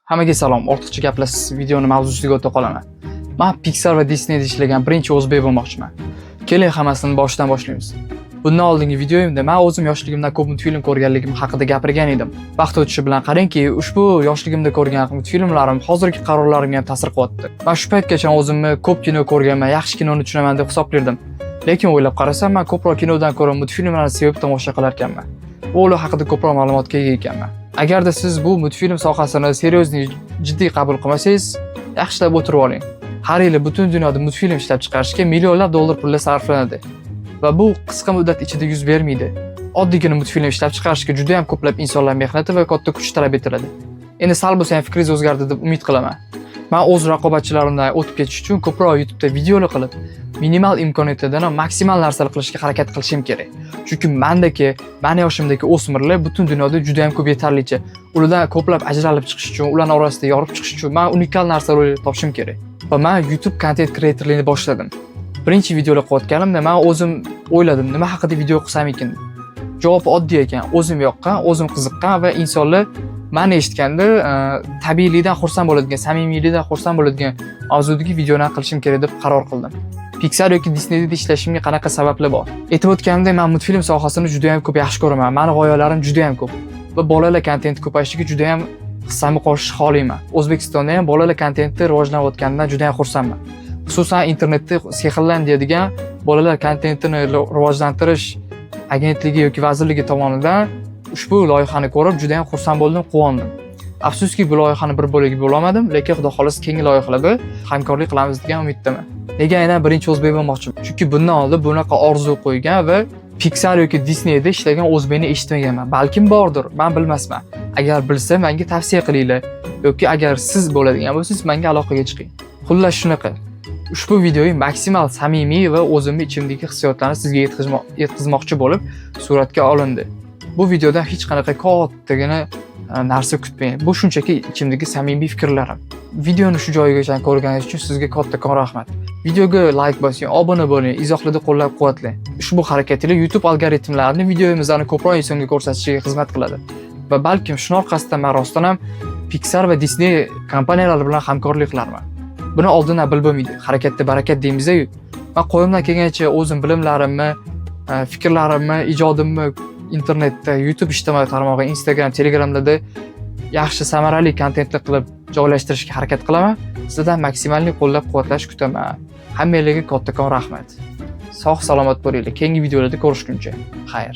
Hammaga salom. Ortiqcha gaplashsiz videoni mavzusiga o'ta qolaman. Men Pixar va Disneyda ishlagan birinchi o'zbek bo'lmoqchiman. Keling, hammasini boshidan boshlaymiz. Bundan oldingi videoyimda men o'zim yoshligimda ko'p multfilm ko'rganligim haqida gapirgan edim. Vaqt o'tishi bilan qarangki, ushbu yoshligimda ko'rgan multfilmlarim hozirgi qarorlarimga ham ta'sir qilyapti. Men shu paytgacha o'zimni ko'p kino ko'rganman, yaxshi kinoni tushunaman deb hisoblardim. Lekin o'ylab qarasam, men ko'proq kinodan ko'ra multfilmlarni sevib tomosha qilar ekanman. Ular haqida ko'proq ma'lumotga ega ekanman. Agarda siz bu multfilm sohasini seriozniy, jiddiy qabul qilmasangiz, yaxshilab o'tirib oling. Har yili butun dunyoda multfilm ishlab chiqarishga millionlab dollar pullar sarflanadi. Va bu qisqa muddat ichida yuz bermaydi. Oddiygina multfilm ishlab chiqarishga juda ham ko'plab insonlar mehnati va katta kuch talab etiladi. Endi sal bo'lsa ham fikringiz o'zgardi deb umid qilaman. Men o'z raqobatchilarimdan o'tib ketish uchun ko'proq YouTube'da videolar qilib, minimal imkoniyatlardan maksimal narsalar qilishga harakat qilishim kerak. Chunki meni yoshimdagi o'smirlar butun dunyoda juda ham ko'p yetarlicha. Ulardan ko'plab ajralib chiqish uchun, ularning orasida yorib chiqish uchun men unikal narsalar topishim kerak. Va men YouTube content creatorligini boshladim. Birinchi videolar qilayotganimda men o'zim o'yladim, nima haqida video qilsam ekan. Javob oddiy ekan. O'zim yoqqan, o'zim qiziqqan va insonlar meni eshitganda tabiiylikdan xursand bo'ladigan, samimiylikdan xursand bo'ladigan mavzudagi videoni qilishim kerak deb qaror qildim. Pixar yoki Disneyda ishlashimga qanaqa sabablar bor? Aytib o'tganimdek, men multfilm sohasini juda ham ko'p yaxshi ko'raman. Meni g'oyalarim juda ham ko'p va bolalar kontenti ko'payishiga juda ham hissamni qo'shishni xohlayman. O'zbekistonda ham bolalar kontenti rivojlanayotganidan juda ham xursandman. Xususan internetda Sehrlandiya degan bolalar kontentini rivojlantirish agentligi yoki vazirligi tomonidan ushbu loyihani ko'rib juda ham xursand bo'ldim, quvondim. Afsuski bu loyihani bir bo'lagi bo'la olmadim, lekin xudo xohlasa keyingi loyihalarda hamkorlik qilamiz degan umiddaman. Nega aynan birinchi o'zbek bo'lmoqchiman? Chunki bundan oldin bunaqa orzu qo'ygan va Pixar yoki Disneyda ishlagan o'zbekni eshitmaganman. Balkim bordir, men bilmasman. Agar bilsa, menga tavsiya qilinglar yoki agar siz bo'ladigan bo'lsangiz, menga aloqaga chiqing. Xullas shunaqa. Ushbu videoyi maksimal samimiy va o'zimning ichimdagi hissiyotlarni sizga yetkazmoqchi bo'lib suratga olindi. Bu videodan hech qanaqa kattagina narsa kutmang. Bu shunchaki ichimdagi samimiy fikrlarim. Videoni shu joyigacha ko'rganingiz uchun sizga kattakon rahmat. Videoga like bosing, obuna bo'ling, izohlarda qo'llab-quvvatlang. Ushbu harakatingiz YouTube algoritmlarini videomizni ko'proq insonga ko'rsatishiga xizmat qiladi. Va balkim shuning orqasidan men rostdan ham Pixar va Disney kompaniyalari bilan hamkorlik qilarman. Buni oldindan bilib bo'lmaydi. Harakatda barakat deymiz-ku. Men qo'limdan kelgancha o'zim bilimlarimni, fikrlarimni, ijodimni internetda, YouTube ijtimoiy tarmog'i, Instagram, Telegramlarda yaxshi samarali kontentlar qilib joylashtirishga harakat qilaman. Sizdan maksimalni qo'llab-quvvatlash kutaman. Hammangizga kattakon rahmat. Sog' salomat bo'linglar. Keyingi videolarda ko'rishguncha. Xayr.